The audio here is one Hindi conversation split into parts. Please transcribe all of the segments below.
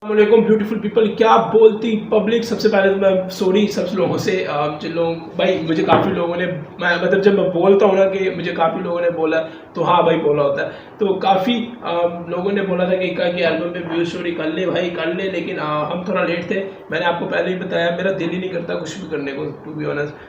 वालेकुम ब्यूटीफुल पीपल, क्या बोलती पब्लिक। सबसे पहले तो मैं सॉरी सब लोगों से, जिन लोगों भाई मुझे काफ़ी लोगों ने, मैं मतलब जब मैं बोलता हूँ ना कि मुझे काफ़ी लोगों ने बोला, तो हाँ भाई बोला होता है। तो काफ़ी लोगों ने बोला था कि इक्का की एल्बम पे व्यू स्टोरी कर ले भाई कर ले, लेकिन हम थोड़ा लेट थे। मैंने आपको पहले ही बताया मेरा दिल ही नहीं करता कुछ भी करने को, टू बी ऑनेस्ट।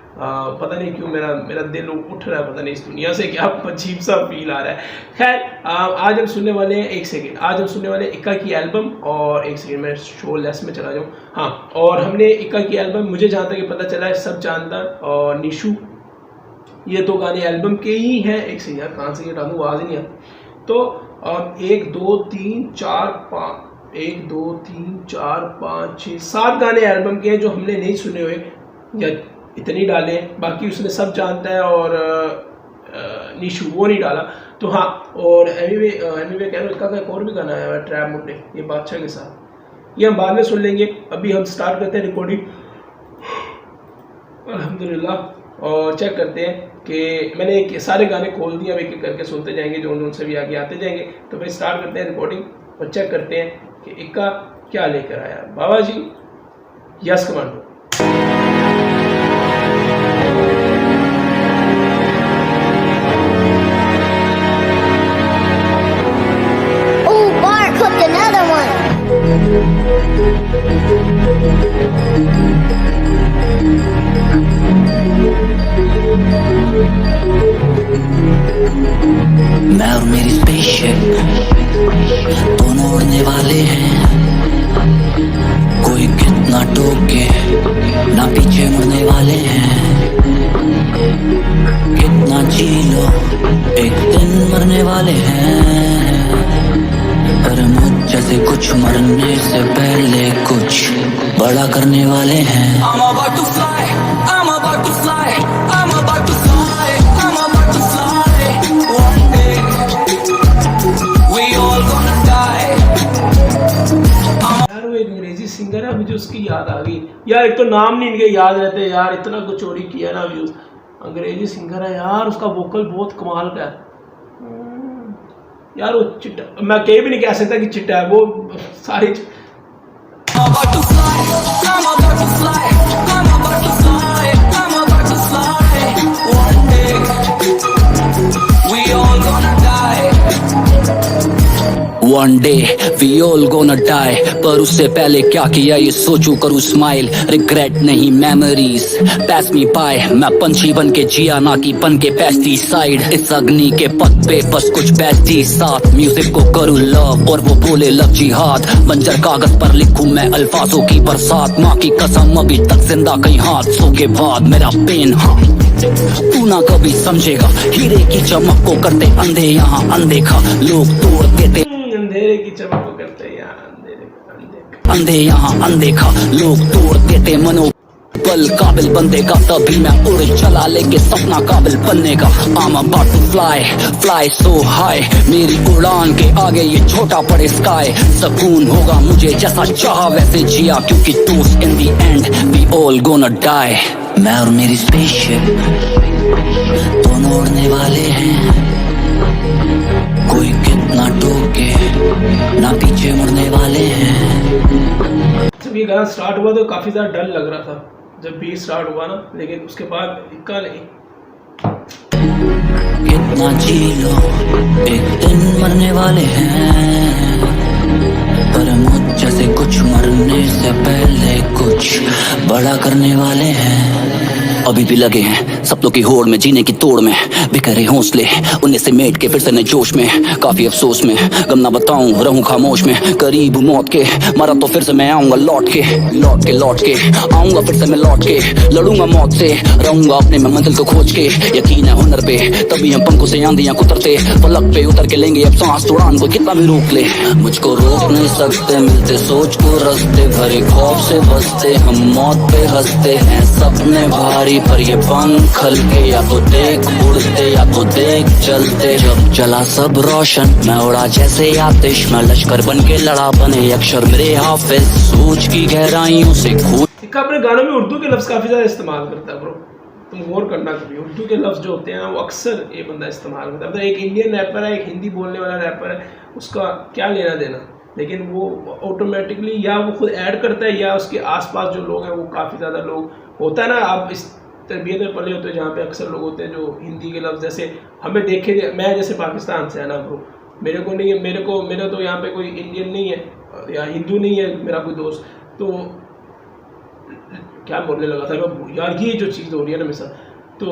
पता नहीं क्यों मेरा दिल उठ रहा है, पता नहीं इस दुनिया से क्या अजीब सा फील आ रहा है। खैर आज हम सुनने वाले हैं, एक सेकेंड, आज हम सुनने वाले हैं इक्का की एल्बम। और एक सेकेंड मैं शो लेस में चला जाऊँ। हाँ, और हमने इक्का की एल्बम, मुझे जहाँ तक पता चला है सब जानदार और निशु, ये दो गाने एल्बम के ही हैं। एक सेकेंड यार, कहाँ से ये डालूँ, आवाज़ नहीं आती। तो 1 2 3 4 5 1 2 3 4 5 6 7 गाने एल्बम के हैं जो हमने नहीं सुने हुए, या इतने डाले। बाकी उसने सब जानता है और निशु वो नहीं डाला। तो हाँ, और एनीवे कह रहा हूँ, इसका एक और भी गाना आया है ट्रैप मुंडे, ये बादशाह के साथ, ये हम बाद में सुन लेंगे। अभी हम स्टार्ट करते हैं रिकॉर्डिंग अल्हम्दुलिल्लाह, और चेक करते हैं कि मैंने एक सारे गाने खोल दिए, अब एक एक करके सुनते जाएंगे, जो उनसे भी आगे आते जाएंगे। तो भाई स्टार्ट करते हैं रिकॉर्डिंग और चेक करते हैं कि इक्का क्या लेकर आया। बाबा जी यस कमांडो। मैं और मेरी स्पेसशिप दोनों उड़ने वाले हैं। कोई कितना टोके ना पीछे मुड़ने वाले हैं। कितना जी लो एक दिन मरने वाले हैं। पर मुझ जैसे कुछ मरने से पहले कुछ बड़ा करने वाले हैं। I'm about to fly, I'm about to fly, I'm about to fly, I'm about to fly. One day we all gonna die. यार वो एक अंग्रेजी सिंगर है, मुझे उसकी याद आ गई यार। एक तो नाम नहीं इनके याद रहते यार, इतना कुछ चोरी किया ना व्यूज। अंग्रेजी सिंगर है यार, उसका वोकल बहुत कमाल का है यार। वो चिट्टा, मैं कहीं भी नहीं कह सकता कि चिट्टा है, वो सारी One day we all gonna die. पर उससे पहले क्या किया ये सोचूं करूँ स्माइल। रिग्रेट नहीं मेमोरीज पास मी बाय। मैं पंछी बन के जिया ना कि बन के पेस्टिसाइड। इस अग्नि के पथ पे बस कुछ बेस्टी साथ। म्यूजिक को करूँ लव और वो बोले लव जिहाद। बंजर कागज पर लिखूं मैं अल्फाजों की बरसात। माँ की कसम अभी तक जिंदा कई हादसों के बाद। मेरा पेन हाँ तू ना कभी समझेगा। हीरे की चमक को करते अंधे यहाँ अनदेखा। लोग तोड़ देते अंधेरे की चमक को करते यार अंधे यहाँ अनदेखा। लोग तोड़ देते मनोबल काबिल बंदे का। तभी मैं उड़ चला लेके सपना काबिल बनने का। I'm about to fly, fly so high. मेरी उड़ान के आगे ये छोटा पड़े स्काई। सुकून होगा मुझे जैसा चाहा वैसे जिया। क्योंकि दोस्त in the end we all gonna die. मैं और मेरी स्पेसशिप दोनों उड़ने वाले हैं। कोई कितना टोके ना पीछे मुड़ने वाले हैं। जब ये गाना स्टार्ट हुआ तो काफ़ी ज़्यादा डर लग रहा था जब बीट स्टार्ट हुआ ना, लेकिन उसके बाद इक्का नहीं। कितना जी लो एक दिन मरने वाले हैं। पर मुझ जैसे कुछ मरने से पहले कुछ बड़ा करने वाले हैं। अभी भी लगे हैं सपनों की होड़ में, जीने की तोड़ में बिखरे हौसले। उन्हें से मेट के फिर से नए जोश में, काफी अफसोस में गम ना बताऊं रहूं खामोश में। करीब मौत के मरा तो फिर से मैं आऊंगा लौट के आऊंगा फिर से मैं लौट के। लड़ूंगा मौत से रहूंगा अपने में मंजिल को खोज के। यकीन है हुनर पे तभी हम पंखों से आंधियां कुतरते। फलक पे उतर के लेंगे अब सांस उड़ान को कितना भी रोक ले। मुझको रोक नहीं सकते मिलते सोच को रास्ते। भरे खौफ से बसते हम मौत पे हंसते हैं। सपने भारी पर ये पंख हल्के। या तो देख उड़ते या तो देख चलते। जब चला सब रोशन मैं उड़ा जैसे आतिश। मैं लश्कर बन के लड़ा बने अक्षर मेरे हाफिज। सोच की गहराइयों से खोज। इक्का अपने गानों में उर्दू के लफ्ज़ काफ़ी ज़्यादा इस्तेमाल करता है ब्रो, तुम गौर करना कभी। उर्दू के लफ्ज़ जो होते हैं वो अक्सर ये बंदा इस्तेमाल करता है। मतलब एक इंडियन रैपर है, एक हिंदी बोलने वाला रैपर है, उसका क्या लेना देना। लेकिन वो ऑटोमेटिकली या वो खुद ऐड करता है या उसके आसपास जो लोग हैं वो काफ़ी ज़्यादा लोग होता है ना, आप इस तरबियत में पले होते हैं जहाँ पे अक्सर लोग होते हैं जो हिंदी के लफ्ज़ जैसे हमें देखे, मैं जैसे पाकिस्तान से है ना ब्रो, मेरे को नहीं है, मेरा तो यहाँ पे कोई इंडियन नहीं है या हिंदू नहीं है मेरा कोई दोस्त, तो क्या बोलने लगा था मैं यार, ये जो चीज़ हो रही है ना मेरे साथ, तो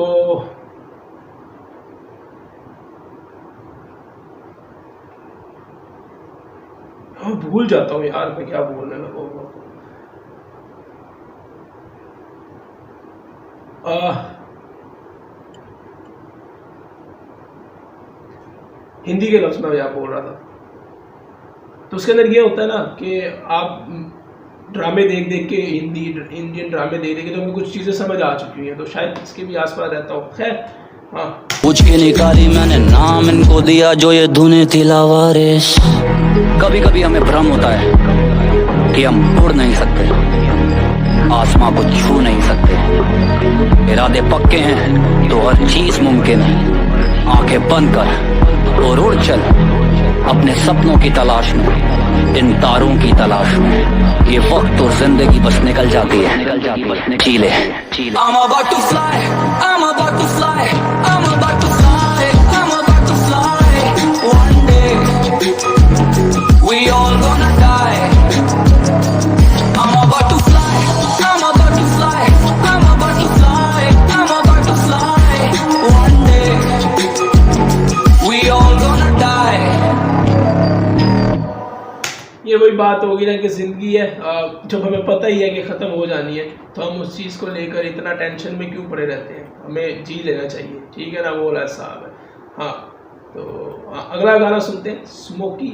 हाँ भूल जाता हूँ यार मैं क्या बोलने लगा हूँ। हिंदी के लफ्ज़ में यहाँ बोल रहा था, तो उसके अंदर ये होता है ना कि आप ड्रामे देख देख के इंडियन ड्रामे देख देख के तो हमें कुछ चीज़ें समझ आ चुकी हैं, तो शायद इसके भी आसपास रहता हूँ। खैर हाँ, पूछ के निकाली मैंने नाम इनको दिया जो ये धुने थी लावारिस। कभी कभी हमें भ्रम होता है कि हम उड़ नहीं सकते, आसमां को छू नहीं सकते, इरादे पक्के हैं तो हर चीज मुमकिन है। आंखें बंद कर और उड़ चल अपने सपनों की तलाश में, इन तारों की तलाश में। ये वक्त और जिंदगी बस निकल जाती है, चीले I'm about to fly, I'm about to fly, I'm about to fly, I'm about to fly. One day we all gonna die. I'm about to fly, I'm about to fly, I'm about to fly, I'm about to fly. One day we all gonna die. ये वही बात होगी ना कि ज़िंदगी है, जब हमें पता ही है कि ख़त्म हो जानी है तो हम उस चीज़ को लेकर इतना टेंशन में क्यों पड़े रहते हैं, हमें जी लेना चाहिए, ठीक है ना, वो वाला साहब है। हाँ तो अगला गाना सुनते हैं, स्मोकी।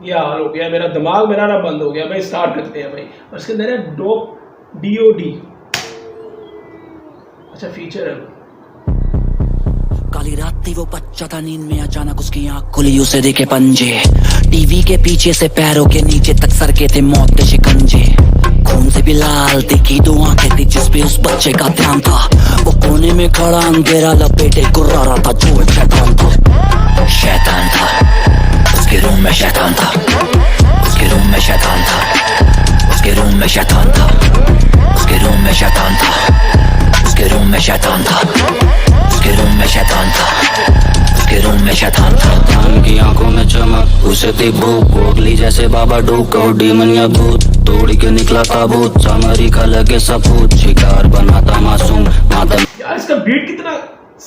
ये हाल हो गया मेरा, दिमाग मेरा ना बंद हो गया भाई, स्टार्ट करते हैं भाई। और इसके अंदर है डोप DOD, अच्छा फीचर है। काली रात थी वो बच्चा था नींद में, अचानक उसकी आंख खुली, उसे देखे पंजे टीवी के पीछे से पैरों के नीचे तक सर के थे मौत के शिकंजे। खून से भी लाल दिखी दो आंखें थी जिसपे उस बच्चे का ध्यान था। वो कोने में खड़ा अंधेरा लपेटे गुर्रा रहा था, जो शैतान था, शैतान था उसके रूम में, शैतान था उसके रूम में, शैतान था उसके रूम में, शैतान था उसके रूम में, शैतान था उसके रूम में, शैतान था उसके रूम में, शैतान था उसके रूम में, शैतान था। शैतान की आंखों में चमक, उसे थी भूख, गोगली जैसे बाबा डूक और डीमन या भूत, तोड़ के निकला ताबूत, सामरी का लगे सपूत, शिकार बनाता मासूम मातम। यार इसका बीट कितना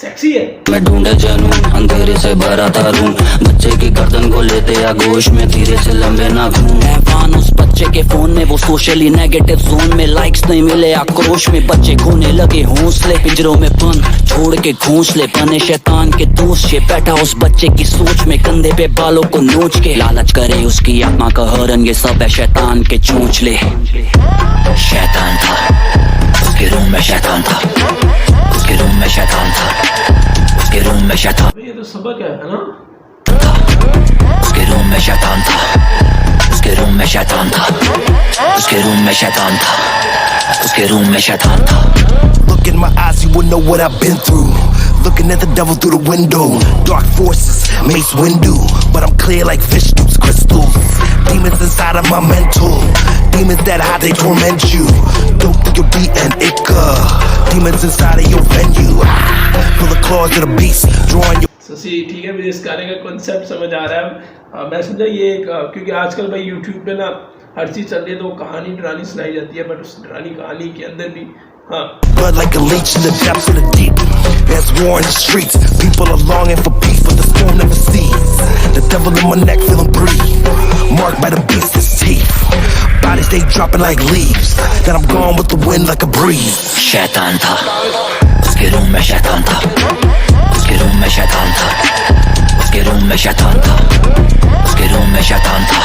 सेक्सी है। मैं ढूंढे जनून, अंधेरे से भरा था रूम, बच्चे की गर्दन को लेते आगोश में, धीरे से लंबे ना घूम। हैवान उस बच्चे के फोन में, वो सोशली नेगेटिव जोन में, लाइक्स नहीं मिले आक्रोश में, बच्चे खोने लगे हौसले, पिंजरों में बंद छोड़ के घोंसले, बने शैतान के दोस्त। ये बैठा उस बच्चे की सोच में, कंधे पे बालों को नोच के, लालच करे उसकी आत्मा का हरण, ये सब है शैतान के चोंचले। शैतान था उसके रूम में, शैतान था उसके रूम में, शैतान था उसके रूम में, शैतान। ये तो सबक है ना, उसके रूम में शैतान था उसके रूम में, शैतान था उसके रूम में, शैतान था उसके रूम में, शैतान था। Look in my eyes, you will know what I've been through. Looking at the devil through the window. Dark forces, Mace Windu, but I'm clear like Vishnu's crystals. Demons inside of my mental, demons that hide they torment you. Don't think you'll be an Ica. Demons inside of your venue. Pull the claws of the beast, drawing your. ठीक है, मुझे इस गाने का कॉन्सेप्ट समझ आ रहा है। मैं समझा ये क्योंकि आजकल भाई यूट्यूब पे ना हर चीज़ चल रही है तो कहानी डरानी सुनाई जाती है, बट उस डरानी कहानी के अंदर भी हाँ। Blood like a leech in the depths of the deep. There's war in the streets. People are longing for peace, but the storm never ceases. The devil in my neck, feeling breathe. Marked by the beast's teeth. Bodies they dropping like leaves. Then I'm gone with the wind like a breeze. शैतान था उसके रूम में, शैतान था उसके रूम में, शैतान था उसके रूम में, शैतान था उसके रूम में, शैतान था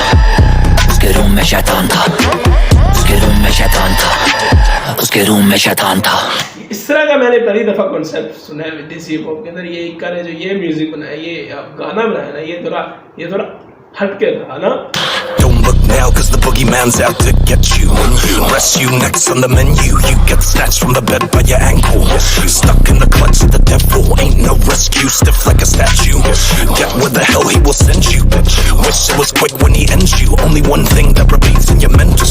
उसके रूम में, शैतान था उसके रूम में, शैतान था उसके रूम में, शैतान था। इस तरह का मैंने पहली दफा कॉन्सेप्ट सुना है विदेशी हिप हॉप के अंदर। ये इक्का ने जो ये म्यूजिक बनाया, ये गाना बनाया ना, ये थोड़ा हटके था ना। Don't look now, cause the boogeyman's out to get you. Rest you next on the menu. You get snatched from the bed by your ankle. Stuck in the clutch of the devil. Ain't no rescue, stiff like a statue. Get where the hell he will send you. Wish it was quick when he ends you. Only one thing that remains in your mental.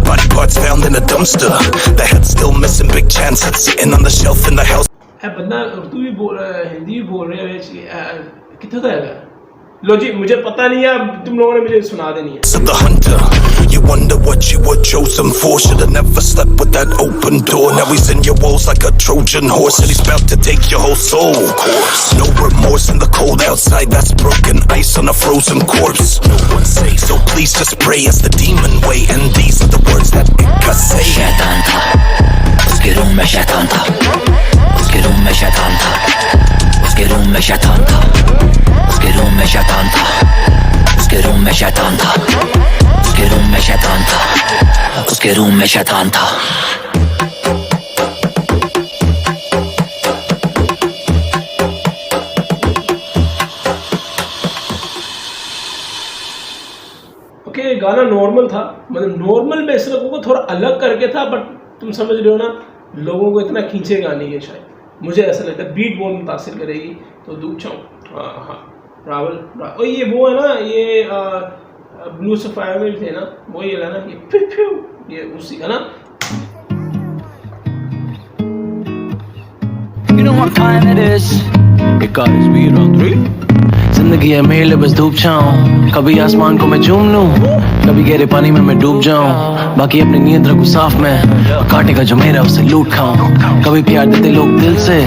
Body parts found in a dumpster. The head still missing, big chance it's sitting on the shelf in the house. है बंदा उर्दू भी बोल रहा है, हिंदी भी बोल रहे हैं, कितना का है? लो जी, मुझे पता नहीं है, तुम लोगों ने मुझे सुना देनी है. So the hunter, you wonder what you were chosen for. Should've never slept with that open door. Now he's in your walls like a Trojan horse, and he's about to take your whole soul. No remorse in the cold outside. That's broken ice on a frozen corpse. No one says, so please just pray as the demon way. And these are the words that Ikka say. शैतान था, उसके रूम में शैतान था, उसके रूम में शैतान था, उसके रूम में शैतान था, उसके रूम में शैतान था, उसके रूम में शैतान था, उसके रूम में शैतान था, उसके रूम में शैतान था. ओके, गाना नॉर्मल था, मतलब नॉर्मल में इस लोगों को थोड़ा अलग करके था, बट तुम समझ रहे हो ना, लोगों को इतना खींचेगा नहीं है शायद, मुझे ऐसा लगता है. बीट बहुत मुतासिर करेगी, तो दूध छाऊँ. हाँ, रावल, ये वो है ना, ये ब्लू सफायर में थे ना, वो ये है ना, ये फिर ये उसी है ना. You know what time it is? It got his beat on 3. जिंदगी है मेरे लिए बस धूप छाऊं, कभी आसमान को मैं चूम लूं, कभी गहरे पानी में मैं डूब जाऊं, बाकी अपनी नीयत रखूं साफ मैं, कांटे का जो मेरा उसे लूट खाऊं. कभी प्यार देते लोग दिल से,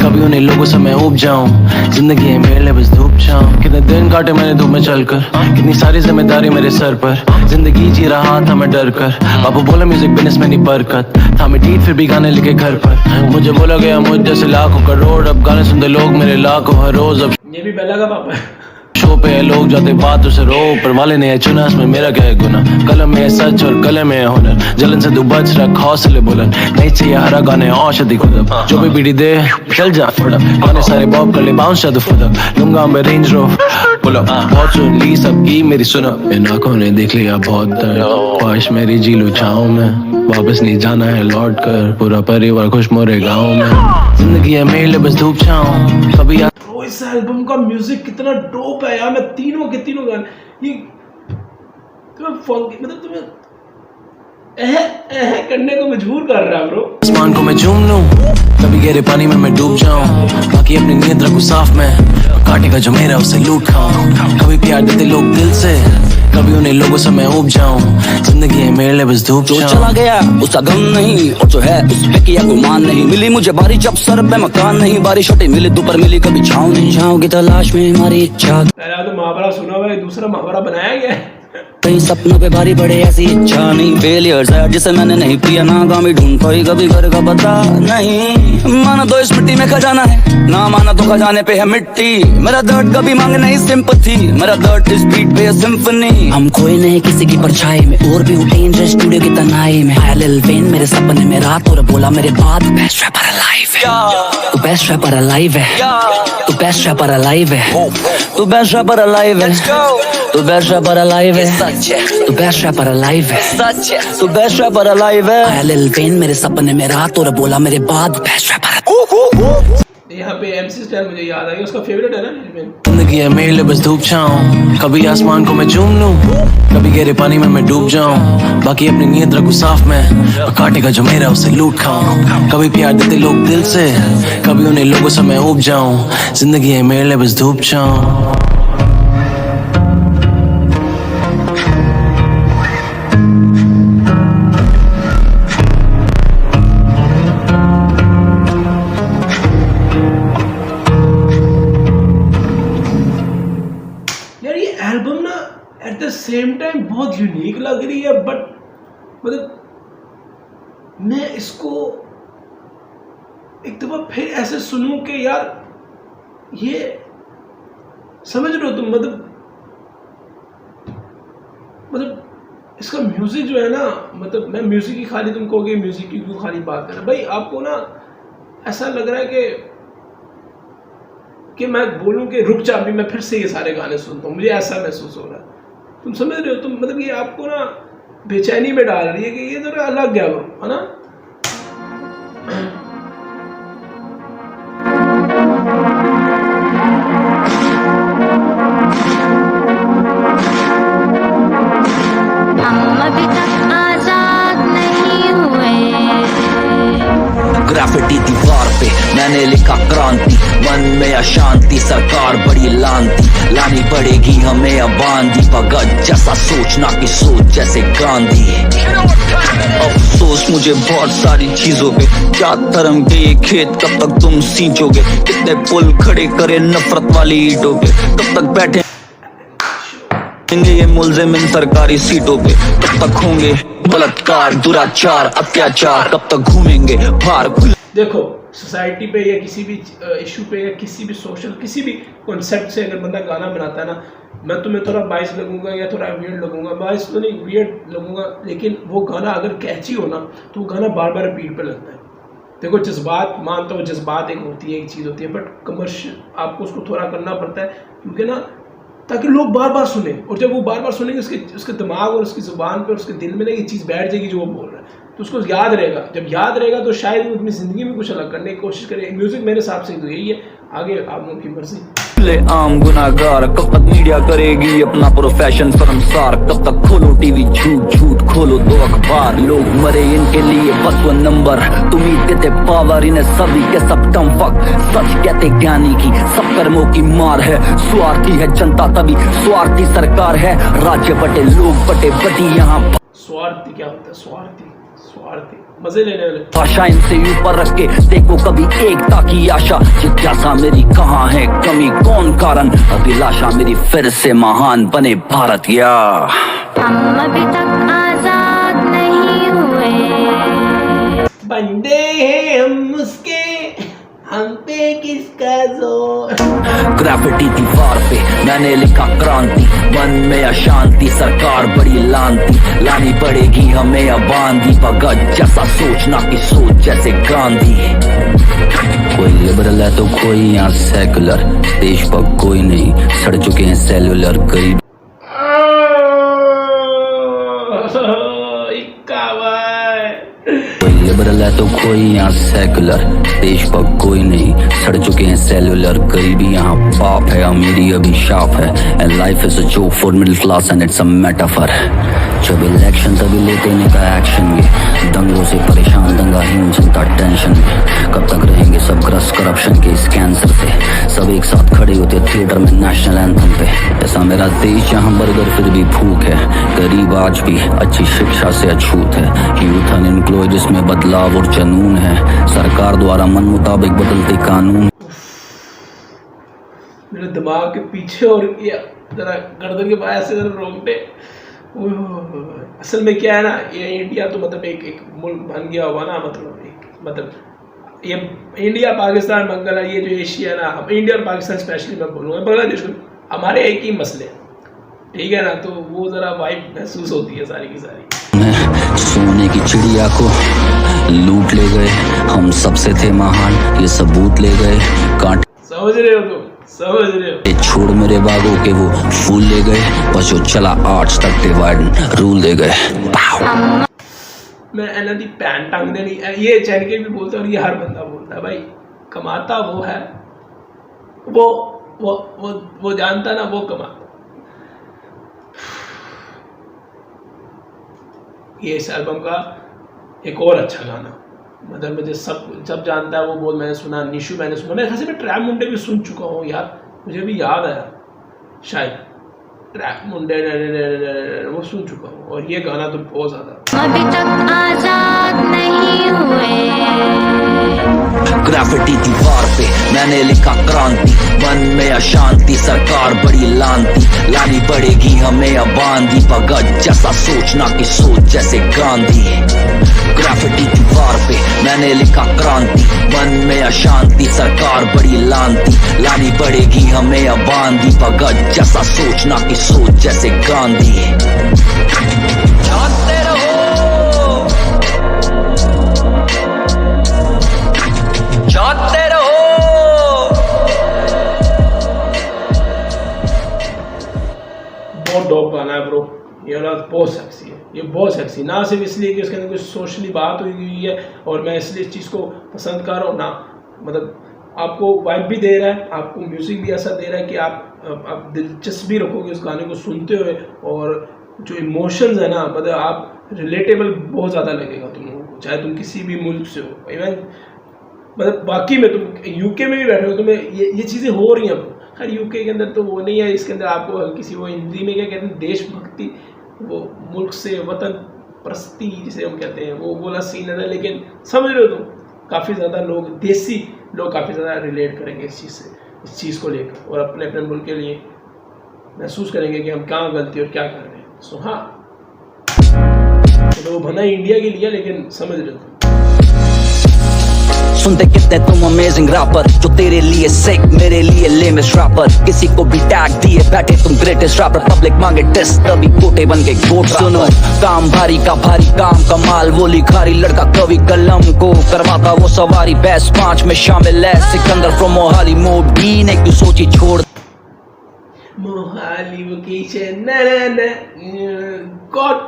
कभी उन्हें लोगों से मैं उब जाऊं. जिंदगी है मेरे लिए बस धूप छाऊं, कितने दिन काटे मैंने धूप में चलकर, कितनी सारी जिम्मेदारी मेरे सर पर, जिंदगी जी रहा था मैं डर कर. बापू बोला म्यूजिक बिजनेस में नहीं बरकत था, मैं डीट फिर भी गाने लिखे घर पर. मुझे बोला गया मुझ जैसे लाखों करोड़, अब गाने सुनते लोग मेरे लाखों हर रोज. अब ये भी बेला का पापा है. शो पे है लोग जाते बातों से रो, पर वाले ने चुना, इसमें मेरा क्या है गुना. कलम में है सच और कलम में है हुनर, जलन से तू बच रख हौसले बुलंद, नहीं चाहिए हरा गाने औषधि खुदब, जो भी बीड़ी दे चल जा फुटअप, गाने सारे बॉब कर ले बाउंस जा तू फुदअप, लूंगा मैं रेंज रोवर पुलअप, बहुत सुन ली सबकी मेरी सुनो, इन आंखों ने देख लिया बहुत दर्द, ख्वाहिश मेरी जी लो छाँव में, वापस नहीं जाना है लौट कर, पूरा परिवार खुश मोरे गाँव में. जिंदगी है मेरे लिए बस धूप छाऊं, कभी इस एल्बम का म्यूजिक कितना डोप है यार. मैं तीनों के तीनों गाने, ये तुम्हें फंकी, मतलब तुम्हें करने को मजबूर कर रहा है ब्रो. आसमान को मैं चूम लूं, कभी गहरे पानी में मैं डूब जाऊं, बाकी अपनी नीयत रखूं साफ मैं, कांटे का जो मेरा उसे लूट खाऊं. कभी प्यार देते लोग दिल से, कभी उन्हें लोगों से मैं उब जाऊं. जिंदगी है मेरे लिए बस धूप जो चला गया उसका गम नहीं, और जो है उस पे किया गुमान नहीं. मिली मुझे बारिश जब सर पे मकान नहीं, बारिश हटे मिली दोपहर मिली कभी छाँव नहीं. छाँव की तलाश में हमारी इच्छा, पहला तो महावरा सुना हुआ है, दूसरा महावरा बनाया गया है. कहीं सपनों पे भारी पड़े ऐसी इच्छा नहीं. फेलियर्स है जिसे मैंने नहीं पिया, नाकामी ढूंढ पाई कभी घर का पता नहीं. माना तो इस मिट्टी में खजाना है, ना माना तो खजाने पे है मिट्टी. मेरा दर्द कभी मांगे नहीं सिंपैथी, मेरा दर्द इस बीट पे है सिम्फनी. हम खोए नहीं किसी की परछाई में, और भी उठे इंटरेस्ट स्टूडियो की तन्हाई में. आया लिल वेन मेरे सपने में रात, और बोला मेरे बाद बेस्ट रैपर अलाइव है, तू बेस्ट रैपर अलाइव है, तू बेस्ट रैपर अलाइव है, तू बेस्ट रैपर अलाइव है, तू बेस्ट रैपर अलाइव है, तू बेस्ट रैपर अलाइव है, तू बेस्ट रैपर अलाइव है. आया लिल वेन मेरे सपने में रात, और बोला मेरे बाद बेस्ट रैपर. यहाँ पे MC स्टाइल मुझे याद आ गया, उसका फेवरेट है ना. जिंदगी है मेरे लिए बस धूप छाऊं, कभी आसमान को मैं चूम लूं, कभी गहरे पानी में मैं डूब जाऊं, बाकी अपनी नीयत रखूं साफ मैं, कांटे का जो मेरा उसे लूट खाऊं. कभी प्यार देते लोग दिल से, कभी उन्हें लोगों से मैं उब जाऊं. जिंदगी है मेरे लिए बस धूप छाऊं. एल्बम ना एट द सेम टाइम बहुत यूनिक लग रही है, बट मतलब मैं इसको एक दफा फिर ऐसे सुनूं कि यार ये समझ रहे हो तुम, मतलब इसका म्यूजिक जो है ना, मतलब मैं म्यूजिक की खाली, तुम कहोगे म्यूजिक की क्यों खाली बात कर रहे भाई. आपको ना ऐसा लग रहा है कि मैं बोलूं कि रुक जा, अभी मैं फिर से ये सारे गाने सुनता हूँ, मुझे ऐसा महसूस हो रहा है. तुम समझ रहे हो? तुम मतलब ये आपको ना बेचैनी में डाल रही है कि ये थोड़ा अलग है वो, है ना? ग्राफिटी दीवार पे मैंने लिखा क्रांति, मन में अशांति, सरकार बड़ी लानती, लानी पड़ेगी हमें अब आंधी, भगत जैसा सोचना की सोच जैसे गांधी। अफसोस मुझे बहुत सारी चीजों पे, क्या धर्म के ये खेत कब तक तुम सींचोगे, कितने पुल खड़े करे नफरत वाली ईंटों पे, कब तक बैठे ये मुलजिम इन सरकारी सीटों पे, कब तक होंगे बलात्कार, दुराचार, अत्याचार, कब तक घूमेंगे बाहर खुले। देखो सोसाइटी पे या किसी भी इशू पे या किसी भी सोशल किसी भी कॉन्सेप्ट से अगर बंदा गाना बनाता है ना, मैं तुम्हें थोड़ा बाइस लगूंगा या थोड़ा वियर्ड लगूंगा, बाइस तो नहीं वियर्ड लगूंगा, लेकिन वो गाना अगर कैची हो ना तो वो गाना बार बार रिपीट पे लगता है। देखो जज्बात मानता हूँ, जज्बात एक होती है, एक चीज़ होती है, बट कमर्शियल आपको उसको थोड़ा करना पड़ता है, क्योंकि ना ताकि लोग बार बार सुने, और जब वो बार बार सुनेंगे उसके दिमाग और उसकी ज़ुबान पे और उसके दिल में ना ये चीज़ बैठ जाएगी जो वो बोल रहा है, तो उसको याद रहेगा। जब याद रहेगा तो शायद वो अपनी ज़िंदगी में कुछ अलग करने की कोशिश करे। म्यूज़िक मेरे हिसाब से तो यही है, आगे आप लोगों की मर्जी। आम गुनाहगार कब तक मीडिया करेगी अपना प्रोफेशन शर्मसार, कब तक खोलो टीवी झूठ झूठ खोलो दो अखबार, लोग मरे इनके लिए बस वो नंबर, तुम ही देते पावर इन्हें सभी के सब टम फक, सच कहते ज्ञानी की सब कर्मों की मार है, स्वार्थी है जनता तभी स्वार्थी सरकार है, राज्य बटे लोग बटे बटी यहाँ। स्वार्थी क्या होता है? स्वार्थी मजे लेने वाले। भाषा इनसे ऊपर रख के देखो कभी एकता की आशा, जिज्ञासा मेरी कहाँ है कमी कौन कारण, अभिलाषा मेरी फिर से महान बने भारत। या हम अभी तक आजाद नहीं हुए, बंदे हैं हम उसके, हम पे किसका जोर। ग्राफिटी दीवार पे मैंने लिखा क्रांति, मन में अशांति, सरकार बड़ी लानती, लानी पड़ेगी हमें अब आंधी, भगत जैसा सोचना की सोच जैसे गांधी। कोई लिबरल है तो कोई यहाँ सेकुलर, देश पर कोई नहीं, सड़ चुके हैं सेलुलर गरीब। कोई लिबरल है तो कोई यहाँ सेकुलर, देश पर कोई नहीं, सड़ चुके हैं सेलुलर गरीबी यहाँ पाप है, अमीरी अभी शाप है, and life is a joke for middle class and it's a metaphor. जब इलेक्शन तभी लेते नहीं का एक्शन, ये दंगों से परेशान दंगाहीन जनता टेंशन में, कब तक रहेंगे सब ग्रस्त करप्शन के इस कैंसर से, सब एक साथ खड़े होते थिएटर में नेशनल एंथम पे। ऐसा मेरा देश जहाँ बर्गर फिर भी भूख है, गरीब आज भी अच्छी शिक्षा से अछूत है, यूथ अनएम्प्लॉयड जिसमें बदलाव और जनून है, सरकार द्वारा मन मुताबिक बदलते कानून। मेरे दिमाग के पीछे और ये जरा गर्दन के पास से जरा रोंगटे। असल में क्या है ना, ये इंडिया तो मतलब एक मुल्क बन गया हुआ ना, मतलब ये इंडिया पाकिस्तान बंगला ये जो एशिया ना, अब इंडिया और पाकिस्तान स्पेशली मैं बोलूँगा, बांग्लादेश में हमारे एक ही मसले हैं, ठीक है ना, तो वो ज़रा वाइब महसूस होती है सारी की सारी। सोने की चिड़िया को लूट ले गए, हम सबसे थे महान ये सबूत ले गए, कांटे समझ रहे हो तुम? समझ रहे हो? छोड़ मेरे बागों के वो फूल ले गए, बस जो चला आर्ट्स तक डिवाइड रूल दे गए। मैं एना दी पैन टांग देनी, ये चैन के भी बोलता है और ये हर बंदा बोलता है, भाई कमाता वो है, वो जानता ना, वो कमाता। ये इस एल्बम का एक और अच्छा गाना, मतलब मुझे सब जानता है वो बोल, मैंने सुना, निशु मैंने सुना, मैं खासे में ट्रैप मुंडे भी सुन चुका हूँ यार, मुझे भी याद आया शायद ट्रैप मुंडे वो सुन चुका हूँ, और ये गाना तो बहुत ज़्यादा। अभी तक आजाद नहीं हुए, ग्राफिटी दीवार पे मैंने लिखा क्रांति, मन में अशांति, सरकार बड़ी लानती, लानी पड़ेगी हमें अब आंधी, भगत जैसा सोचना की सोच जैसे गांधी। ग्राफिटी दीवार पे मैंने लिखा क्रांति, मन में अशांति, सरकार बड़ी लानती, लानी पड़ेगी हमें अब आंधी, भगत जैसा सोचना की सोच जैसे गांधी। जानते रहो, जानते रहो। बहुत डॉप गाना है ब्रो, ये औलाद बहुत सेक्सी है, ये बहुत सेक्सी, ना सिर्फ इसलिए कि उसके अंदर कुछ सोशली बात हुई है और मैं इसलिए इस चीज़ को पसंद कर रहा हूँ, ना मतलब आपको वाइब भी दे रहा है, आपको म्यूज़िक भी ऐसा दे रहा है कि आप दिलचस्पी रखोगे उस गाने को सुनते हुए, और जो इमोशंस है ना, मतलब आप रिलेटेबल बहुत ज़्यादा लगेगा तुम लोगों को, चाहे तुम किसी भी मुल्क से हो। इवन मतलब बाकी में तुम यूके में भी बैठे हो, तुम्हें ये चीज़ें हो रही हैं। खैर यूके के अंदर तो वो नहीं है, इसके अंदर आपको किसी वो हिंदी में क्या कहते हैं, देशभक्ति, वो मुल्क से वतन परस्ती जिसे हम कहते हैं, वो बोला सीन है। लेकिन समझ रहे हो तुम, काफ़ी ज़्यादा लोग, देसी लोग काफ़ी ज़्यादा रिलेट करेंगे इस चीज़ से, इस चीज़ को लेकर, और अपने अपने मुल्क के लिए महसूस करेंगे कि हम क्या गलती और क्या कर रहे हैं। सो हाँ, तो वो बना इंडिया के लिए, लेकिन समझ रहे हो। सुनते कितने तुम अमेजिंग रैपर, जो तेरे लिए सिक मेरे लिए लेमेस्ट रैपर, किसी को भी टैग दिए बैठे तुम ग्रेटेस्ट रैपर, पब्लिक मांगे टेस्ट तभी कोटे बन के कोट। सुनो काम भारी का भारी काम कमाल, वो लिखारी लड़का कवि कलम को करवाता वो सवारी, बेस्ट 5 में शामिल है सिकंदर फ्रॉम मोहाली, मोडी ने क्यों सोची छोड़ मोहाली वोकेशन गॉड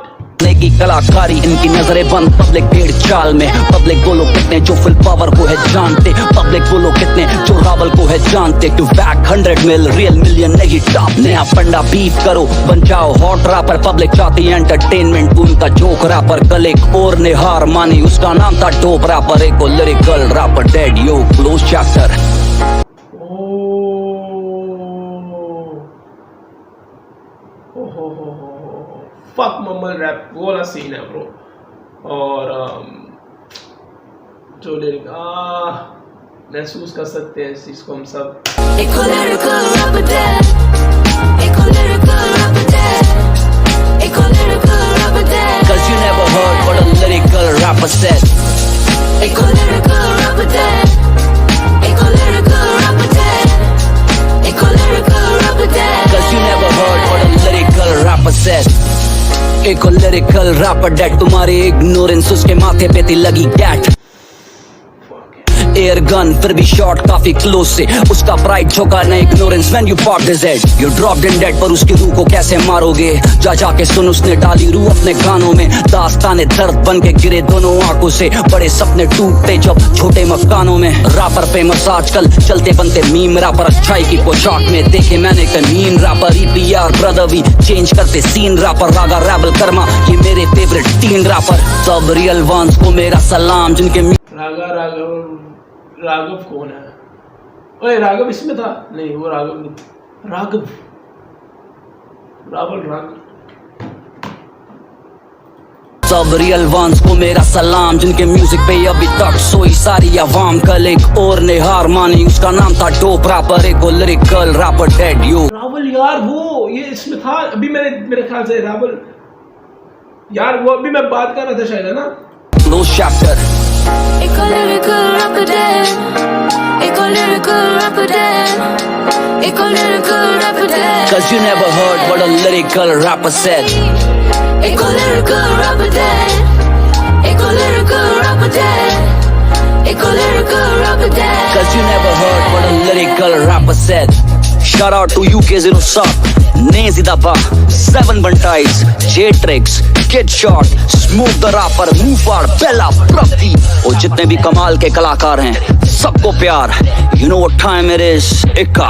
की कलाकारी, इनकी नजरें बंद, पब्लिक पेड़ चाल में, पब्लिक बोलो कितने जो फुल पावर को है जानते, पब्लिक बोलो कितने जो रावल को है जानते, टू बैक 100 मिल रियल मिलियन नहीं टॉप, नया फंडा बीफ करो बन जाओ हॉट रैपर, पब्लिक चाहती है एंटरटेनमेंट, उनका जोक रैपर, कल एक और ने हार मानी, उसका नाम था डोप रैपर, एक और lyrical rapper dead, yo close chapter. Fuck mumble rap वो वाला सीन है ब्रो, और जो लिरिक महसूस कर सकते हैं इस चीज़ को हम सब। Cause you never heard what a lyrical rapper said. Cause you never heard what a lyrical rapper said. एक लिरिकल रैपर डेड, तुम्हारे इग्नोरेंस उसके माथे पे थी लगी कैट, एयर गन फिर भी शॉट काफी क्लोज से, उसका प्राइड झोंका न ignorance when you pot this head, you dropped in dead, पर उसकी रूह को कैसे मारोगे, जा जाके सुन उसने डाली रूह अपने गानों में, दास्ताने दर्द बन के गिरे दोनों आंखों से, बड़े सपने टूटते जब छोटे मकानों में, रैपर फेमस आजकल चलते बनते मीम रैपर, अच्छाई की पोशाक में देखे मैंने कमीन रैपर, ईपीआर ब्रदर भी चेंज करते सीन रैपर, रागा रैबल कर्मा ये मेरे फेवरेट 3 रैपर, सब रियल वंस को मेरा सलाम, जिनके राघव कौन है? ओए राघव इसमें था? नहीं वो राघव नहीं, राघव सब रियल वंस को मेरा सलाम, जिनके म्यूजिक पे अभी तक सोई सारी आवाम, कल एक और ने हार मानी, उसका नाम था डोप रैपर, एक लिरिकल रैपर डेड, यो रावल यार, वो ये इसमें था अभी, मेरे ख्याल से रावल यार, वो अभी मैं बात कर रहा था शायद, है ना? Close chapter. Cause you never heard what a lyrical rapper said. Cause you never heard what a lyrical rapper said. Shout out to UK07, Nazy Daba, 7 Bunties, J-Trix, Kid Shot, Smooth the Rapper, Mufar, Bella, Prati, और जितने भी कमाल के कलाकार हैं सबको प्यार, you know what time it is, इक्का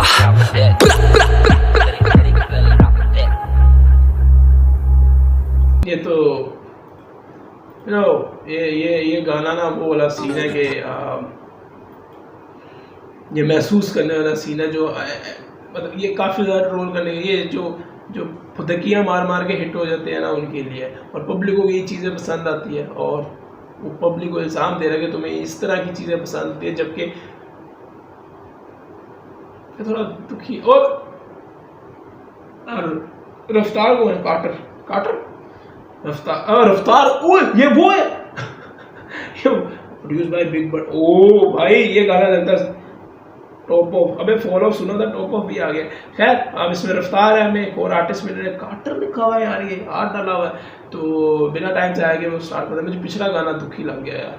ये तो ये गाना ना वो वाला सीन है कि ये महसूस करने वाला सीन है, जो मतलब ये काफ़ी ज़्यादा रोल करने के, ये जो फुदकियाँ मार मार के हिट हो जाते हैं ना उनके लिए, और पब्लिक को ये चीज़ें पसंद आती है, और वो पब्लिक को इल्ज़ाम दे रहा है कि तुम्हें इस तरह की चीज़ें पसंद आती है, जबकि थोड़ा दुखी। और रफ्तार को है, काटर रफ्तार ओ ये वो है प्रोड्यूस बाय बिग बट, ओ भाई ये गाना लगता है टॉप ऑफ, अबे फॉलो सुना था, टॉप ऑफ भी आ गया। खैर अब इसमें रफ्तार है, हमें एक और आर्टिस्ट मिल रहे हैं, काटर लिखा हुआ है यार, ये हाथ डाला हुआ है, तो बिना टाइम से आएगा वो स्टार्ट करते। मुझे पिछला गाना दुखी लग गया यार।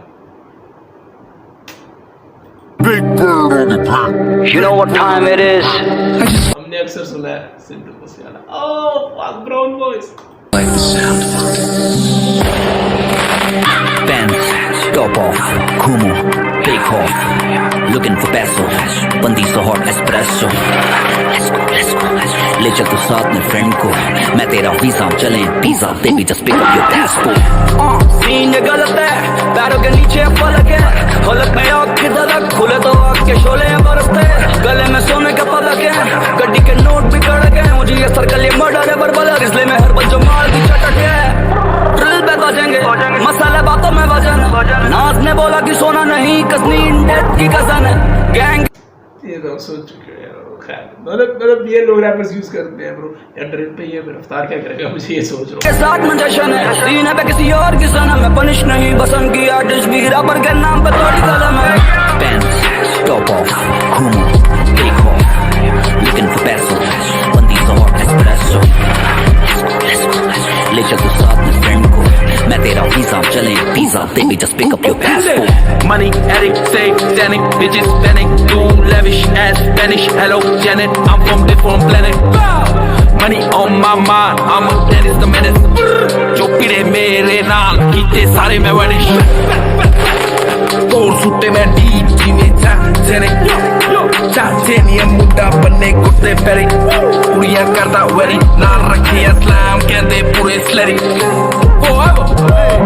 You know what time it is? हमने अक्सर सुना है Sidhu Moosewala, oh fuck brown voice, Pants, top off, घूमो, take off, looking for peso, बंदी so hot espresso. ले चल तू साथ में फ्रेंड को, मैं तेरा वीजा चले pizza, baby just pick up your passport. Scene ये गलत है, पैरों के नीचे फलक है, फलक में आँख की धड़क, खुले तो आँख के शोले बरसते, गले में सोने का पलक है, गड्डी के नोट भी कड़क है, मुझे ये सर्कल ये मर्डर है बरबलर, इसलिए मैं हर पल जो माल की चटक है, ड्रिल पे बजेंगे, मसाले बातों में वजन, नाज ने बोला कि सोना नहीं, कसनी इंडेट की कजन है, गैंग ये तो सोच चुके हैं यार, खैर मतलब ये लोग रैपर्स यूज करते हैं ब्रो, या ड्रिल पे ये रफ्तार क्या करेगा, मुझे ये सोच रहा हूँ। के साथ में जश्न है, सीने पे किसी और की सनम है, पनिश नहीं बसन की आर्टिस्ट भी रैपर के नाम पे थोड़ी कलम है। Pants, top off, घूमो, take off, looking for peso, बंदी so hot espresso. ले चल तू साथ में फ्रेंड को, मैं तेरा वीजा चले pizza, baby just pick up your passport. Money addict, satanic, bitches panic, too lavish as Spanish. Hello Janet, I'm from different planet. Money on my mind, I'm a Dennis the Menace. जो पीड़े मेरे नाल कीते सारे मैं vanish. और सुटे मैं deep जी में Titanium मुद्दा बनने कुत्ते पैरी, कुड़ियां करदा वेरी, नाल रखी इस्लाम कहते पूरे slurry. Forever,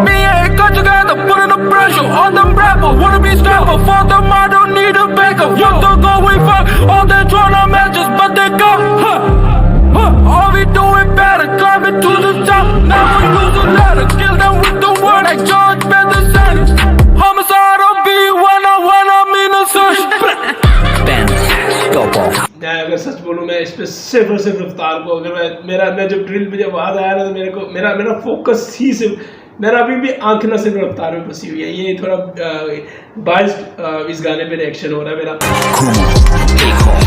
me ain't got together, putting the pressure on them rappers. Wanna be stable, for them I don't need a backup. You don't go we fuck, all they tryna matches, but they go, all we doing better, climbing to the top. Now we lose a ladder, kill them with the word like George Benson. Homicide on B when I'm in a search. Pants, top off. मैं अगर सच बोलूँ, मैं इस पे सिर्फ और सिर्फ रफ्तार को, अगर मैं जब ड्रिल पे जब आवाज आया ना, तो मेरा फोकस ही सिर्फ, मेरा अभी भी आंख ना सिर्फ रफ्तार में फंसी हुई है, ये थोड़ा बाइस इस गाने पे रिएक्शन हो रहा है मेरा। घूमो, take off,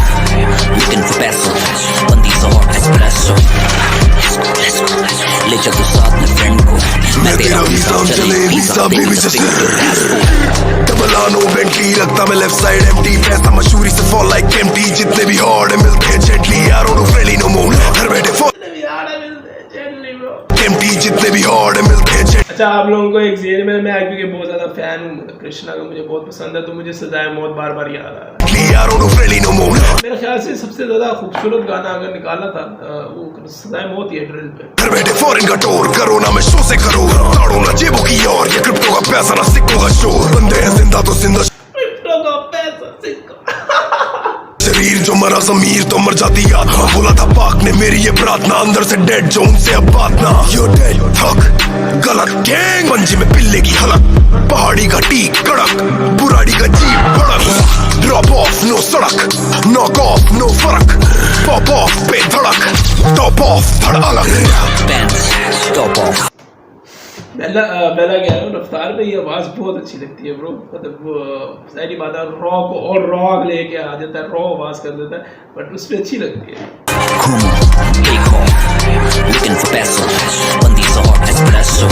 looking for peso, बंदी so hot espresso. ले चल तू साथ में फ्रेंड को, मैं तेरा वीजा चले pizza, baby just pick up your passport. Double आनो बेंटली रखता मैं लेफ्ट साइड एम्प्टी, पैसा मशहूरी से फॉल लाइक एम्प्टी, जितने भी हॉर्ड है मिलते हैं जेंटली, यार ओनो फ्रेंडली नो मूड, घर बैठे फॉल एम्प्टी, जितने भी हॉर्ड है मिलते हैं जेंटली. अच्छा, आप लोगों को एक जेल में, मैं क्योंकि बहुत ज्यादा फैन हूँ कृष्णा का, मुझे बहुत पसंद है, तो मुझे सजाए मौत बार बार याद आ रहा है। यार ओनो फ्रेंडली नो मूड, मेरे ख्याल से सबसे ज्यादा खूबसूरत गाना अगर निकाला था वो सजाए मौत ही है ड्रिल पे। घर बैठे फॉरेन का टूर करो ना, मैं शो से करो, ताड़ो ना जेबों की और, ये क्रिप्टो का पैसा ना सिक्कों का शोर, बंदे हैं जिंदा तो जिंदा, क्रिप्टो का पैसा सिक्का। शरीर जो मरा जमीर तो मर जाती याद, बोला था पाक ने मेरी ये प्रार्थना, अंदर से डेड जो उनसे अब बात ना, यो डेड थक गलत गैंग, पंजे में पिल्ले की हलक, पहाड़ी का टीक कड़क, बुराड़ी का जीप भड़क, ड्रॉप ऑफ नो सड़क, नॉक ऑफ नो फर्क, पॉप ऑफ पे धड़क, टॉप ऑफ धड़ अलग. Pants, top off. पहला कह रहा हूँ, रफ्तार पे ये आवाज़ बहुत अच्छी लगती है ब्रो, मतलब वो सारी बात है, रॉ को और रॉ लेके आ जाता है, रॉ आवाज़ कर देता है, बट उस पर अच्छी लगती है। घूमो, take off, looking for peso, बंदी so hot espresso.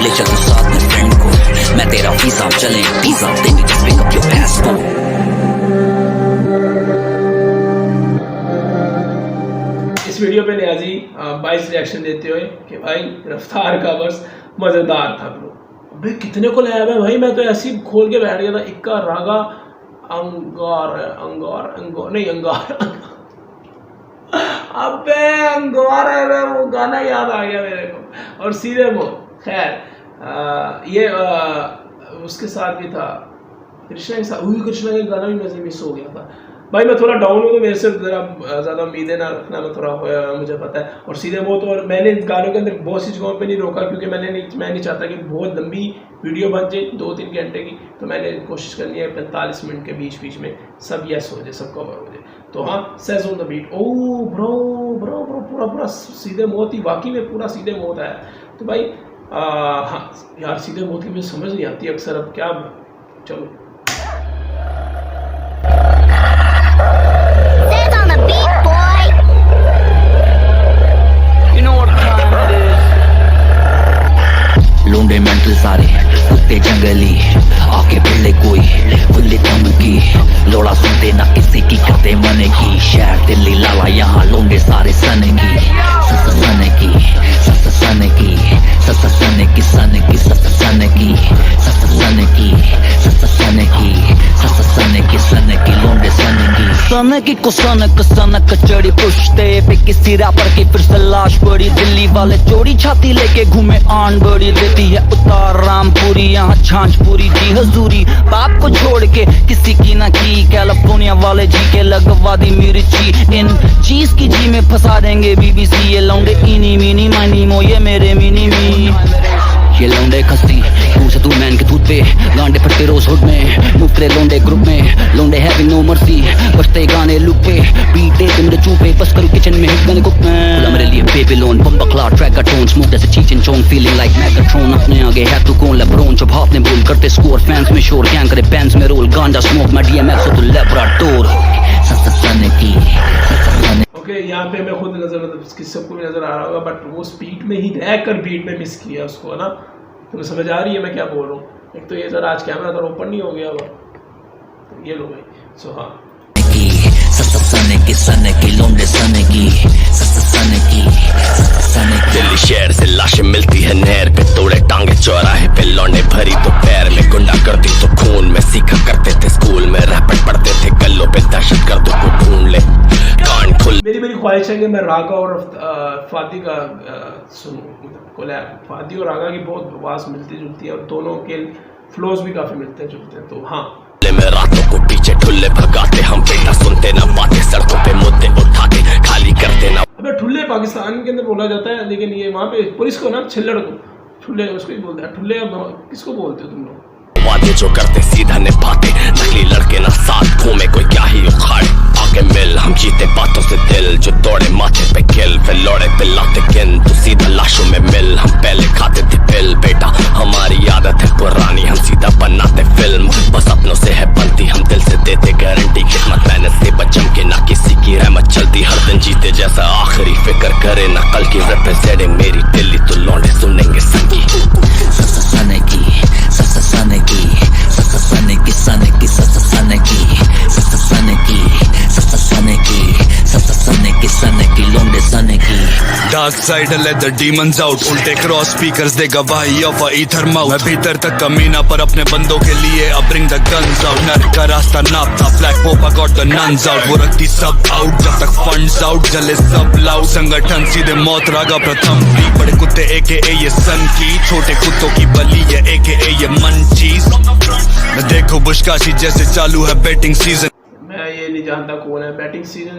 ले चल तू साथ में फ्रेंड को, मैं तेरा वीजा चले pizza, baby just pick up your passport. इस वीडियो पे नियाजी 22 रिएक्शन देते हुए कि भाई रफ्तार का वर्स मज़ेदार था ब्रो। अबे कितने को लाया भाई, मैं तो ऐसे ही खोल के बैठ गया था, इक्का रागा अंगार नहीं अंगार अबे अंगार है, वो गाना याद आ गया मेरे को, और सीधे वो खैर ये उसके साथ भी था कृष्णा के साथ, कृष्णा का गाना भी मुझे मिस हो गया था भाई। मैं थोड़ा डाउन हूँ तो मेरे से ज़रा ज़्यादा उम्मीदें ना रखना, मैं थोड़ा मुझे पता है। और सीधे वो तो, और मैंने गानों के अंदर बहुत सी जगहों पे नहीं रोका, क्योंकि मैं नहीं चाहता कि बहुत लंबी वीडियो बन जाए 2-3 घंटे की, तो मैंने कोशिश करनी है 45 मिनट के बीच बीच में सब यस हो जाए, सब कवर हो जाए। तो हाँ, says on the beat, oh bro पूरा सीधे मौत ही, वाकई में पूरा सीधे मौत आया। तो भाई हाँ यार, सीधे मौत की मुझे समझ नहीं आती अक्सर, अब क्या, चलो Says on the beat, boy. You know what time it is. लूंडे मेंटल सारे कुत्ते जंगली, आके बिल्ले कोई बुल्ले कम की, लोड़ा सुनते ना किसी की, करते मन की, शहर दिल्ली लाला यहाँ लूंडे सारे सन की, सन सनक को सनक सनक चढ़ी पुश्ते पे किसी रैपर की फिर से लाश पड़ी। दिल्ली वाले चोरी छाती लेके घूमे आन बड़ी देती है उतार रामपुरी यहाँ झांझ पूरी जी हजूरी। बाप को छोड़ के किसी की ना की कैलिफोर्निया वाले जी के लगवा दी मिर्ची। इन चीज की जी में फंसा देंगे BBC ये लौंडे इनी मिनी मानी मो ये मेरे मिनी मी। ये लौंडे खस्ती तू से तू मैन के तूत पे गांडे फटते रोज हुड में मुफ्ते लौंडे ग्रुप में लौंडे हैविंग नो मर्सी बजते गाने लुक पे बीटे के मेरे चूपे बस करूँ किचन में हिट गाने कुक में खुला मेरे लिए बेबीलोन बम्बा क्लाउड ट्रैक का टोन स्मोक जैसे चीच एंड चोंग फीलिंग लाइक मैगाट्रॉन। अपने आगे है तू कौन लेब्रोन जब हाथ ने बोल करते स्कोर फैंस में शोर गैंग करे बैंड्स में रोल गांजा स्मोक मैं DMX हो तू लेब्राडोर सने की। ओके यहाँ पे मैं खुद नजर मतलब सबको भी नजर आ रहा होगा बट वो स्पीड में ही रहकर बीट में मिस किया उसको ना। तुम्हें समझ आ रही है मैं क्या बोल रहा हूँ। एक तो ये सर आज कैमरा थोड़ा ओपन नहीं हो गया हुआ तो ये लो भाई। सो हाँ दिल्ली शहर से लाशें मिलती है नहर पे तोड़े टांगे चौराहे पे लौंडे भरी तो पैर में गुंडा करती तो खून में सीखा करते थे स्कूल में रैपट पढ़ते थे गल्लों पे दहशत गर्दों को ढूंढ ले कान खुल। मेरी ख्वाहिश है कि मैं रागा और फादी का सुनूं कोलैब। फादी और रागा की बहुत आवाज़ मिलती जुलती है और दोनों के फ्लोज भी काफ़ी मिलते जुलते हैं। तो हाँ में रातों को पीछे ठुल्ले भगाते हम बेटा सुनते ना बातें सड़कों पे मुद्दे उठाते खाली करते ना। अबे ठुल्ले पाकिस्तान के अंदर बोला जाता है लेकिन ये वहाँ पे पुलिस को ना छिल्लड़ को ठुल्ले उसको ही बोलते हैं। ठुल्ले किसको बोलते हो तुम लोग? वादे जो करते सीधा निभाते नकली लड़के ना साथ घूमे कोई क्या ही उखाड़े आगे मिल हम जीते बातों से दिल जो दौड़े माथे पे किल फिर लौड़े पिलाते किन तो सीधा लाशों में मिल। हम पहले खाते थे पिल बेटा हमारी आदत है पुरानी हम सीधा बनाते फिल्म बस अपनों से है बनती हम दिल से देते गारंटी खिदमत मेहनत से बचम के ना किसी की रहमत चलती हर दिन जीते जैसा आखिरी फिक्र करे ना कल की रिप्रेजेंटिंग मेरी दिल्ली तो लौंडे सुनेंगे संगी सने की सने की सने की सने की सने की सने की सने की सने की सने की लौंडे सने की। Dark side let the demons out उल्टे क्रॉस स्पीकर्स दे गवाही ऑफ ईथर माउथ। मैं भीतर तक कमीना पर अपने बंदों के लिए अब bring the guns out। नर का रास्ता नापता फ्लैग पोपा got the nuns out। वो रखती सब आउट जब तक फंड्स आउट जले सब लाउड संगठन सीधे मौत रागा प्रथम भी बड़े कुत्ते AKA ये सन की छोटे कुत्तों की बलि है AKA ये मंचीज। मैं देखो बुशकाशी जैसे चालू है बैटिंग सीजन। मैं ये नहीं जानता कौन है बैटिंग सीजन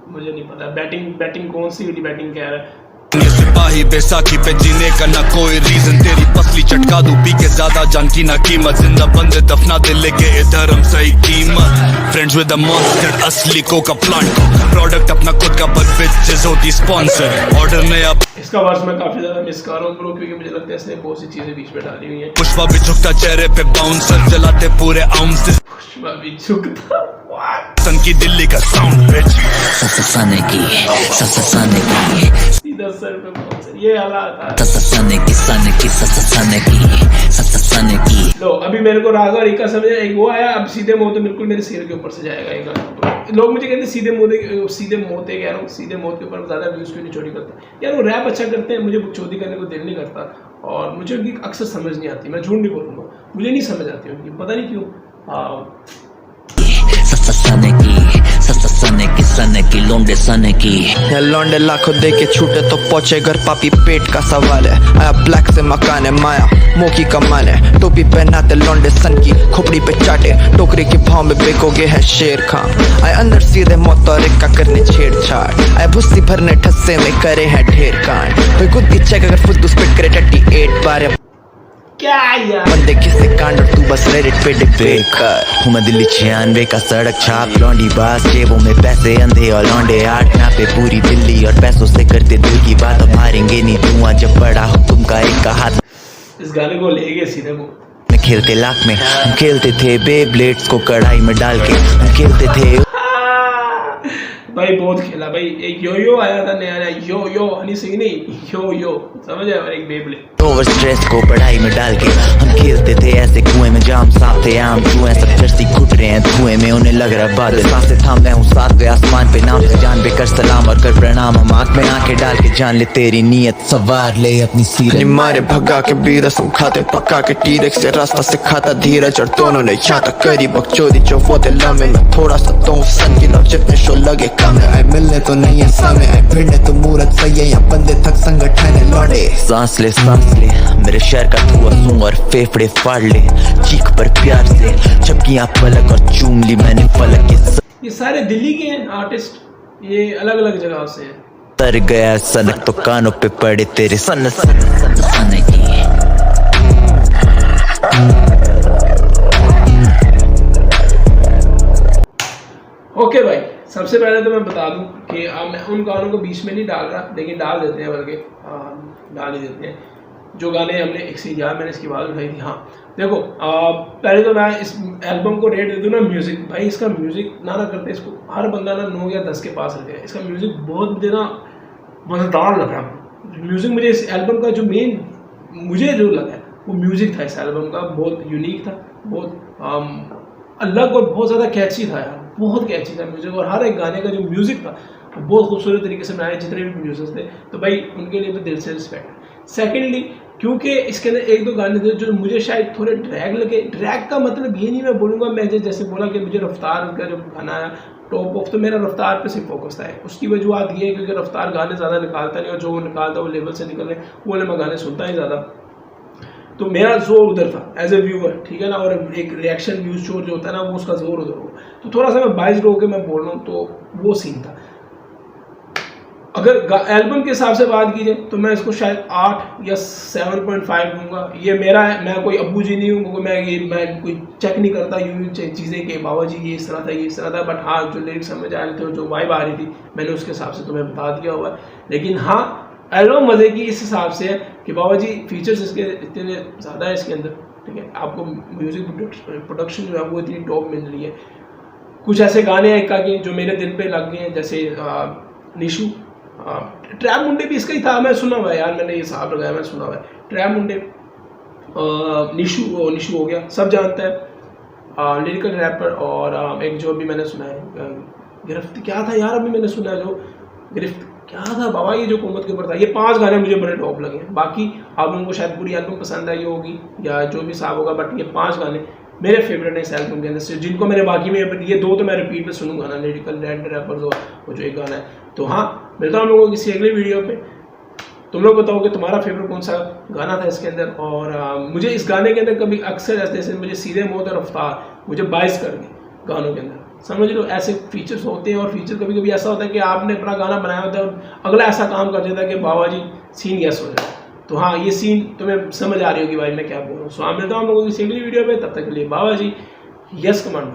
मुझे नहीं पता बैटिंग कौन सी वाली बैटिंग कह रहा है। ये सिपाही बैसाखी पे जीने का ना कोई रीजन तेरी पसली चटका दूं पी के ज्यादा जान की ना कीमत जिंदा बंदे दफना दे लेके इधर हम सही कीमत फ्रेंड्स विद द मॉन्स्टर असली कोका प्लांट प्रोडक्ट अपना खुद का पर बिचेस होती स्पॉन्सर ऑर्डर ने अब इसका वर्ष मैं काफी ज्यादा मिस कर रहा हूँ ब्रो क्योंकि मुझे लगता है इसने बहुत सी चीजें बीच में डाली हुई है। पुष्पा भी झुकता चेहरे पे बाउंसर जलाते पूरे आउंसेस पुष्पा भी झुकता सन की दिल्ली का साउंड बिच सने की सीधा सर पे bouncer, ये हालात है। सने की लो अभी मेरे को रागा और इक्का समझ एक वो आया अब सीधे मोते बिल्कुल मेरे सिर के ऊपर से जाएगा एक गाना। लोग मुझे कहते सीधे मोते कह रहा हूँ सीधे मोत के ऊपर ज़्यादा व्यूज़ क्यों नहीं चोरी करते यार वो रैप अच्छा करते हैं मुझे चोरी करने को दिल नहीं करता और मुझे उनकी अक्सर समझ नहीं आती। मैं झूठ नहीं बोलूँगा मुझे नहीं समझ आती उनकी पता नहीं क्यों। सने की लौंडे सने की ये लौंडे लाखों दे के छूटे तो पहुंचे घर पापी पेट का सवाल है। आया ब्लैक से मकान है माया मोकी कमाल है टोपी पहनाते लौंडे सन की खोपड़ी पे चाटे टोकरी के भाव में बेकोगे है शेर खां। आए अंदर सीधे मौत और का करने छेड़छाड़ आए भुस्सी भरने ठस्से में करे हैं ढेर कांड कोई खुद की चेक अगर खुद स्पिट करे 38 बार क्या यार बंदे किससे कांड और तू बस रेडिट पे डिबेट कर। हूँ मैं दिल्ली 96 का सड़क छाप लौंडी बास जेबों में पैसे अंधे और लौंडे 8 ना पे पूरी दिल्ली और पैसों से करते दिल की बात। अब हारेंगे नहीं धुआं जब बड़ा हो तुमका एक का हाथ। इस गाने को ले गए सीधे को में खेलते लाख में हम खेलते थे बेब्लेड्स को कढ़ाई में डाल के हम खेलते थे। भाई बहुत खेला भाई। एक यो आया था नया यो हनी सिंह नहीं यो समझ आया एक बेबले तो ओवर स्ट्रेस को पढ़ाई में डाल के हम खेलते थे ऐसे कुएं में जाम साफ थे आम जुएं सब जर्सी घुट रहे हैं धुएं में उन्हें लग रहा बादल सांसें थाम मैं हूँ साथ गए आसमान पे नाम से जान पे कर सलाम और कर प्रणाम हम आँख में आंखें डाल के जान ले तेरी नीयत सवार ले अपनी सीरत मारे भगा के बीरस खाते पक्का के टीरेक्स से रास्ता सिखाता धीरज और दोनों ने यहाँ तक करी बकचोदी जो वो दिल में मैं थोड़ा सा तो सन की लव जितने शो लगे कम है मिलने तो नहीं है सामने आए भिड़ने तो मूरत सही है यहाँ बंदे थक संगठन लौटे सांस ले मेरे शहर का धुआं सूं और फेफड़े फाड़ ले चीख पर प्यार से झपकियां पलक और चूम ली मैंने फलक के ये सारे दिल्ली के हैं आर्टिस्ट, ये अलग अलग जगह से हैं। तर गया सनक तो कानों पे पड़े तेरे सन ओके भाई, सबसे पहले तो मैं बता दूं कि मैं उन गानों को बीच में नहीं डाल रहा, लेकिन डाल देते हैं, बल्कि डाल ही देते हैं जो गाने हमने एक से यार मैंने इसकी बात उठाई थी। हाँ देखो, पहले तो मैं इस एल्बम को रेट दे दूँ ना म्यूज़िक, भाई इसका म्यूज़िक ना करते इसको हर बंदा ना 9 या 10 के पास रखेगा। इसका म्यूज़िक बहुत देना मज़ेदार लग रहा म्यूज़िक मुझे इस एल्बम का जो मेन मुझे जो लगा वो म्यूज़िक था इस एल्बम का, बहुत यूनिक था, बहुत अलग और बहुत ज़्यादा कैची था यार, बहुत कैची था म्यूज़िक। और हर एक गाने का जो म्यूज़िक था वो बहुत खूबसूरत तरीके से बनाए, जितने भी म्यूजिक थे, तो भाई उनके लिए तो दिल से रिस्पेक्ट है। सेकेंडली क्योंकि इसके अंदर 1-2 गाने थे जो मुझे शायद थोड़े ड्रैग लगे। ड्रैग का मतलब ये नहीं मैं बोलूँगा, मैं जैसे बोला कि मुझे रफ्तार का जो गाना आया टॉप ऑफ, तो मेरा रफ्तार पे सिर्फ फोकस था। उसकी वजूहत ये है क्योंकि रफ्तार गाने ज़्यादा निकालता नहीं, और जो वो निकालता वो लेवल से निकल रहे वो वाले मैं गाने सुनता ही ज़्यादा, तो मेरा जोर उधर था एज ए व्यूअर, ठीक है ना। और एक रिएक्शन व्यूज शो जो होता है ना, वो उसका जोर उधर हो, तो थोड़ा सा मैं बाइस्ड होकर मैं बोल रहा हूँ, तो वो सीन था। अगर एल्बम के हिसाब से बात की जाए तो मैं इसको शायद 8 या 7.5 दूंगा। ये मेरा है, मैं कोई अब्बू जी नहीं हूँ, मैं कोई चेक नहीं करता यूँ चीज़ें कि बाबा जी ये इस तरह था, ये इस तरह था। बट हाँ, जो लिरिक्स समझ आ रहे थे, जो वाइब आ रही थी, मैंने उसके हिसाब से तुम्हें बता दिया हुआ है। लेकिन हाँ, एल्बम मज़े की इस हिसाब से है कि बाबा जी फीचर्स इसके इतने ज़्यादा है इसके अंदर, ठीक है। आपको म्यूज़िक प्रोडक्शन जो है वो इतनी टॉप मिल रही है। कुछ ऐसे गाने हैं इक्का के जो मेरे दिल पे लग गए हैं, जैसे निशू, ट्रैप मुंडे भी इसका ही था, मैं सुना हुआ है यार, मैंने ये हिसाब लगाया, मैं सुना हुआ है ट्रैप मुंडे, निशू हो गया, सब जानता है, लिरिकल रैपर। और एक जो अभी मैंने सुना है गिरफ्त, क्या था यार अभी मैंने सुना है जो गिरफ्त, क्या था बाबा, ये जो कुमत के ऊपर था। ये 5 गाने मुझे बड़े टॉप लगे हैं। बाकी आप लोगों को शायद पूरी एल्बम पसंद आई होगी या जो भी हिसाब होगा, बट ये 5 गाने मेरे फेवरेट है इस एल्बम के अंदर से, जिनको मैंने बाकी में ये 2 तो मैं रिपीट में सुनूंगा ना, लिरिकल रैपर्स और वो जो एक गाना है। तो हाँ, मिलता हूँ हम लोगों को किसी अगले वीडियो पे। तुम लोग बताओ कि तुम्हारा फेवरेट कौन सा गाना था इसके अंदर। और मुझे इस गाने के अंदर कभी अक्सर ऐसे मुझे सीधे मौत और रफ्तार मुझे बाइस कर गए गानों के अंदर, समझ लो, ऐसे फीचर्स होते हैं। और फीचर कभी कभी ऐसा होता है कि आपने अपना गाना बनाया होता है और अगला ऐसा काम कर देता है कि बाबा जी सीन यस हो जाए। तो हाँ, ये सीन तुम्हें समझ आ रही होगी भाई मैं क्या बोल रहा हूँ। सो हाँ, मिलता हूँ हम लोगों की अगली वीडियो पे, तब तक के लिए बाबा जी यस कमांड।